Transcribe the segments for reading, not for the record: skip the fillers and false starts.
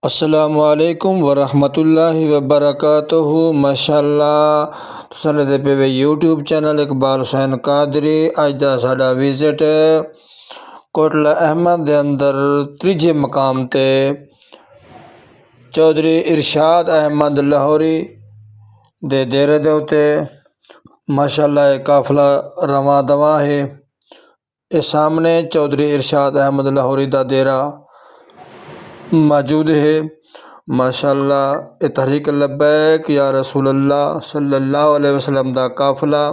السلام علیکم ورحمۃ اللہ وبرکاتہ۔ ماشاء اللہ تساں دے پے یوٹیوب چینل اقبال حسین قادری۔ اج دا ساڈا وزٹ کوٹلہ احمد دے اندر تیجے مقام تے چودھری ارشاد احمد لاہوری دے ڈیرے دے اتے ماشاء اللہ قافلہ رواں دواں ہے۔ اس سامنے چودھری ارشاد احمد لاہوری دا ڈیرا موجود ہے۔ ماشاء اللہ تحریک لبیک یا رسول اللہ صلی اللہ علیہ وسلم دا قافلہ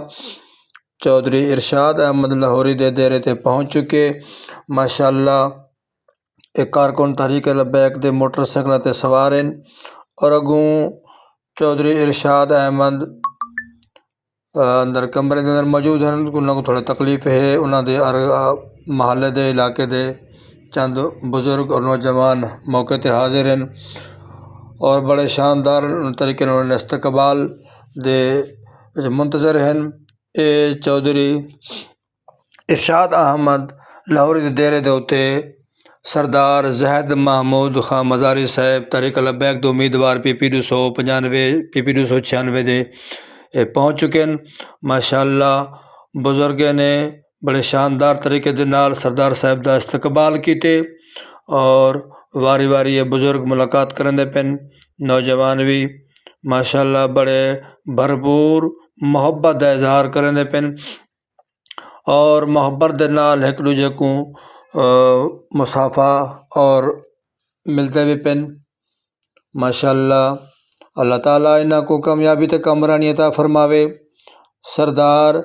چودھری ارشاد احمد لاہوری دے ڈیرے تے پہنچ چکے۔ ماشاء اللہ کارکن تحریک لبیک دے موٹر سائیکل تے سوار ہیں اور اگوں چودھری ارشاد احمد اندر کمرے دے اندر موجود ہیں۔ انہاں کو تھوڑی تکلیف ہے، انہاں دے محلے دے علاقے دے چند بزرگ اور نوجوان موقع تے حاضر ہیں اور بڑے شاندار طریقے انہوں نے استقبال دے منتظر ہیں۔ اے چودھری ارشاد احمد لاہوری دے ڈیرے دے اتے سردار زاہد محمود خان مزاری صاحب تحریک لبیک دے امیدوار PP 296 دے پہنچ چکے ہیں۔ ماشاء اللہ بزرگیں نے بڑے شاندار طریقے دے نال سردار صاحب دا استقبال کیتے اور واری واری یہ بزرگ ملاقات کرنے پن، نوجوان بھی ماشاء اللہ بڑے بھرپور محبت دا اظہار کرنے پن اور محبت دے نال ایک دوجے کو مصافحہ اور ملتے بھی پن۔ ماشاء اللہ اللہ تعالیٰ انہاں کو کامیابی تے کامرانی عطا فرماوے۔ سردار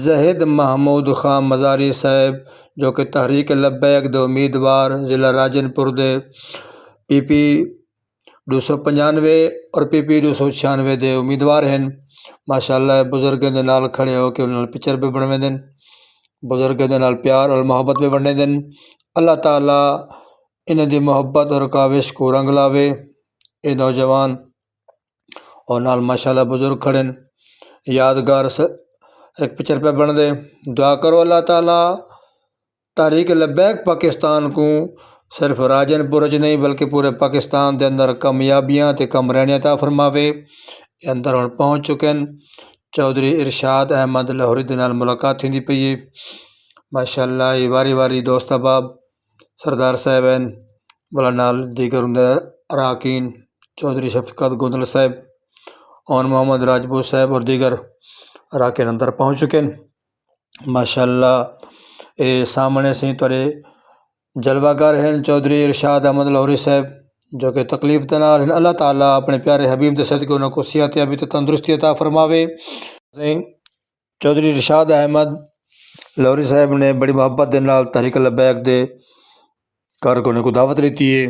زاہد محمود خان مزاری صاحب جو کہ تحریک لبیک دے امیدوار ضلع راجن پور دے PP 295 اور PP 296 دے امیدوار ہیں۔ ماشاء اللہ بزرگوں دے نال کھڑے ہو کے انہوں نے پکچر پہ بنوے دیں، بزرگوں دے نال پیار اور محبت پہ بننے دیں۔ اللہ تعالیٰ انہیں دی محبت اور کاوش کو رنگ لاوے۔ اے نوجوان اور نال ماشاء اللہ بزرگ کھڑے یادگار ایک پکچر پہ بن دے۔ دعا کرو اللہ تعالیٰ تحریک لبیک پاکستان کو صرف راجن پور چ نہیں بلکہ پورے پاکستان دے اندر کامیابیاں تے کامرانی عطا فرماوے۔ اندر ہن پہنچ چکے ہیں چودھری ارشاد احمد لاہوری دے نال ملاقات تھیندی پئی ہے۔ ماشاء اللہ یہ واری واری دوست احباب سردار صاحب ہیں بلا نال دیگر اراکین چودھری شفقت گوندل صاحب اور محمد راجپوت صاحب اور دیگر اراکین اندر پہنچ چکے ہیں۔ ماشاء اللہ اے سامنے سے تھوڑے جلوہ گر ہیں چودھری ارشاد احمد لاہوری صاحب جو کہ تکلیف دے نال ہیں۔ اللہ تعالیٰ اپنے پیارے حبیب دے صدقے انہاں کو صحت یابی تے تندرستی عطا فرماوے۔ چودھری ارشاد احمد لاہوری صاحب نے بڑی محبت دے نال تحریک لبیک دے کارکنوں کو دعوت لیتی ہے۔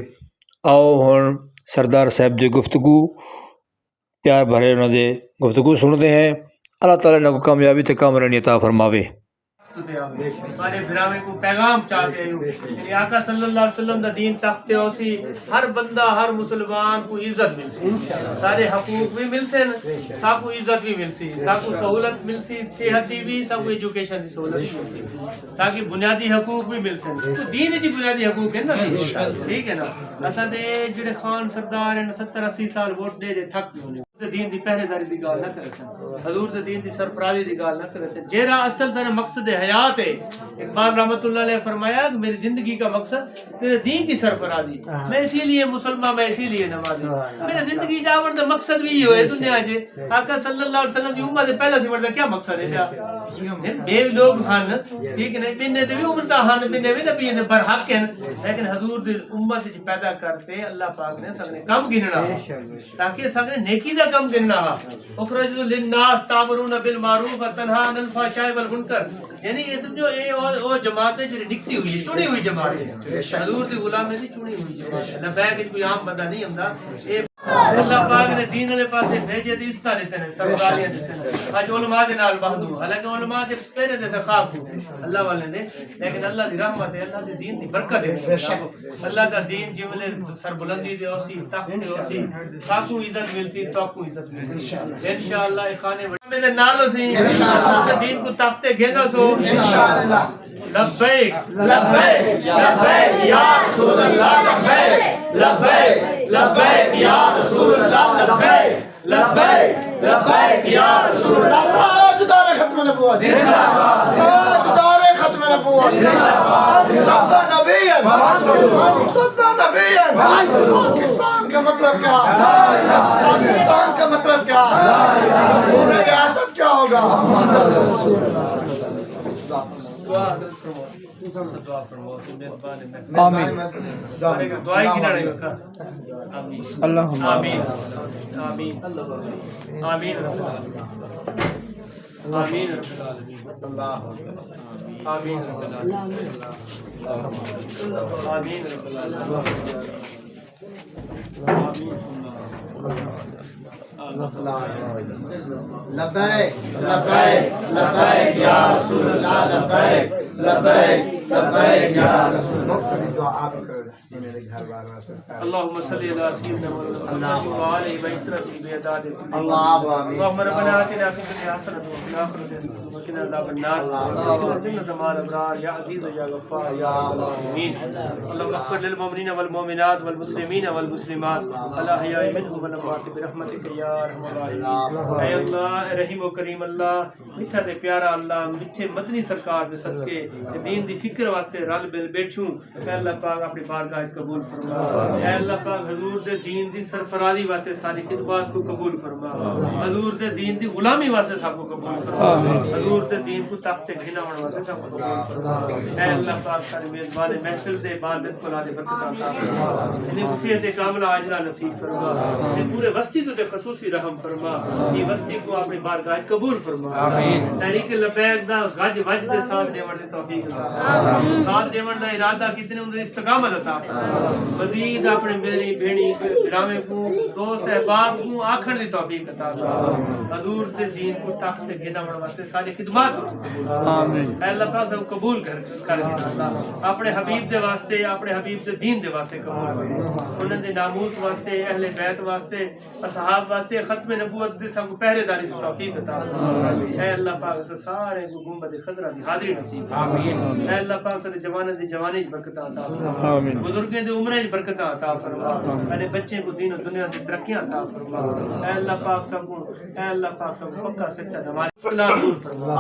آؤ ہن سردار صاحب دی گفتگو پیار بھرے انہوں دے گفتگو سنتے ہیں۔ اللہ تعالیٰ نے کو کامیابی تے کامرانی عطا فرماوے۔ ہمارے بھراوے کو پیغام چاہتے ہیں کہ آقا صلی اللہ علیہ وسلم دا دین تختے ہو سی ہر بندہ ہر مسلمان کو عزت مل سی، سارے حقوق بھی مل سے، سب کو عزت بھی مل سی، سب کو سہولت مل سی، صحتی بھی، سب کو ایجوکیشن کی سہولت بھی مل سی، سب کی بنیادی حقوق بھی مل سے۔ تو دین جی بنیادی حقوق ہے نا، ٹھیک ہے نا۔ اساں دے جڑے خان سردار ہیں 70-80 سال ووٹ دے دے تھک ہونے دین دی پہرے داری دی گال نہ کرے سن، حضور دے دین دی سرفرازی دی گال نہ کرے سن۔ جیرا اصل سارے مقصد حیات ہے۔ اقبال رحمۃ اللہ علیہ فرمایا کہ میری زندگی کا مقصد تیرے دین کی سرفرازی، میں اسی لیے مسلمان، میں اسی لیے نمازی، میرے زندگی کا بڑا مقصد بھی یہ ہوئے دنیا جے آقا صلی اللہ علیہ وسلم دی امت دے پہلا سی بڑا کیا مقصد ہے کیا بے لوگ ہن، ٹھیک ہے پینے دے بھی امت ہن، پینے بھی نہ پینے برحق ہیں، لیکن حضور دی امت وچ پیدا کرتے اللہ پاک نے سب نے کم گننا تاکہ سب نے نیکی دا کم گننا۔ اخرج للناس تامرون بالمعروف وتنہا عن الفحشاء والمنکر، یعنی یہ جو وہ جماعت ہے جو ڈکتی ہوئی ہے، چنی ہوئی جماعت ہے، حضور کی غلام ہے چنی ہوئی جماعت ہے، لبیک کوئی عام بندہ نہیں ہوندا۔ اللہ پاک نے دین والے پاسے بھیجے تے عزت دیتے ہیں، سرکاریاں دیتے ہیں۔ اج علماء دے نال بہدو، حالانکہ علماء دے پہلے دے خاک اللہ والے نے، لیکن اللہ دی رحمت ہے، اللہ دے دین دی برکت ہے۔ اللہ دا دین جملے سر بلندی دے ہوسی، تخت دے ہوسی، ساکو عزت ملسی، توکو عزت ملسی انشاءاللہ۔ خانے میں نال ہوسی انشاءاللہ، دین کو تخت گھنو سو انشاءاللہ۔ لبیک لبیک لبیک یا رسول اللہ، لبیک لبیک لبیک یا رسول اللہ لبیک لبیک لبیک یا رسول اللہ تاجدار ختم نبوت زندہ باد تاجدار ختم نبوت زندہ باد سب نبی سب نبی پاکستان کا مطلب کیا پاکستان کا مطلب کیا پورے ریاست کیا ہوگا آمین دعائی کی لڑائی ہوتا اللہم آمین آمین آمین آمین آمین آمین لبیک لبیک لبیک یا رسول اللہ لبیک لبیک لبیک یا رسول اللہ دعا آپ کر میرے گھر والوں سے اللهم صل على سيدنا محمد وعلى بيته بيداد اللہ آمین اللهم ربنا آتنا في الدنيا حسنة وفي الآخرة حسنة وقنا عذاب النار وادخلنا الجنة مع الأبرار يا عزيز يا غفار يا رب العالمين اللهم اغفر للمؤمنين والمؤمنات والمسلمين والمسلمات الأحياء منهم والأموات برحمتك يا أرحم الراحمين اے اللہ رحیم و کریم اللہ میٹھا تے پیارا اللہ میٹھے مدنی سرکار دے صدقے دین دی فکر واسطے رل مل بیٹھوں اے اللہ پاک اپنی بارگاہ قبول فرما اے اللہ پاک حضور دے دین دی سرفرازی واسطے ساری خدمات کو قبول فرما حضور دے دین دی غلامی واسطے سب کو قبول فرما حضور دے دین کو تخت گھناون واسطے سب کو قبول فرما اے اللہ پاک ساری میزبان محفل دے بعد اس کو دے برکت عطا فرما انہیں وصیت کاملہ اجرا نصیب فرما انہیں پورے وسطی تو تے خصوصی رحم فرما یہ وسطی کو اپنی بارگاہ قبول فرما تحریک لبیک دا گج وج دے ساتھ دیوڑ دے توفیق عطا ساتھ دیوڑ دا ارادہ کتنے انہیں استقامت عطا مزید اپنے میری بھیڑی براوے کو دوست احباب کو آکھن دی توفیق عطا حضور دے دین کو تخت گھناون واسطے ساری خدمات کو آمین اے اللہ پاک سب قبول کر اللہ اپنے حبیب دے واسطے اپنے حبیب دے دین دے واسطے قبول کر انہاں دے ناموس واسطے اہل بیت واسطے اصحاب واسطے ختم نبوت دے سب پہرے داری دی توفیق عطا اے اللہ پاک سارے کو گنبد خضرا دی حاضری نصیب آمین اے اللہ پاک سارے جوانوں دی جوانی برکت عطا آمین بزرگوں دی عمریں برکت عطا فرما اے بچے کو دین و دنیا دی ترقیاں عطا فرما اے اللہ پاک سب کو اے اللہ پاک سب کو پکا سچا نماز اخلاص دور فرما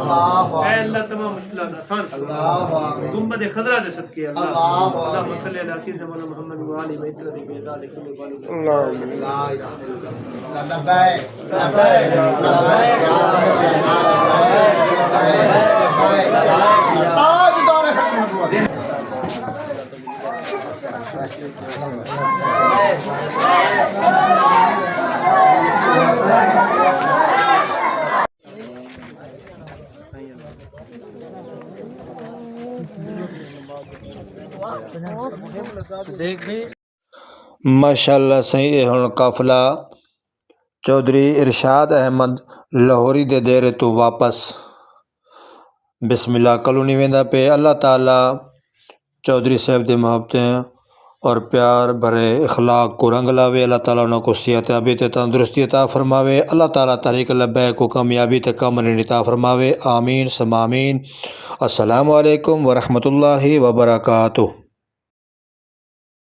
اے اللہ تمام مشکلات آسان فرما گنبد خضرا دے صدقے اللہ اللهم صل علی سیدنا محمد و علی بیت رضی اللہ عنہ لا الہ الا اللہ لبیک لبیک لبیک یا رسول اللہ تاجدار ختم نبوت ماشاءاللہ صحیح ہن قافلہ چودھری ارشاد احمد لاہوری دے دیرے تو واپس بسم اللہ کلونی ویندا پہ اللہ تعالیٰ چودھری صاحب دے محبتیں اور پیار بھرے اخلاق کو رنگ لاوے اللہ تعالیٰ انہوں کو صحت یابی تے تندرستی عطا فرماوے اللہ تعالیٰ طریق لبیک کو کامیابی تے کامل عطا فرماوے آمین ثم آمین السلام علیکم ورحمۃ اللہ وبرکاتہ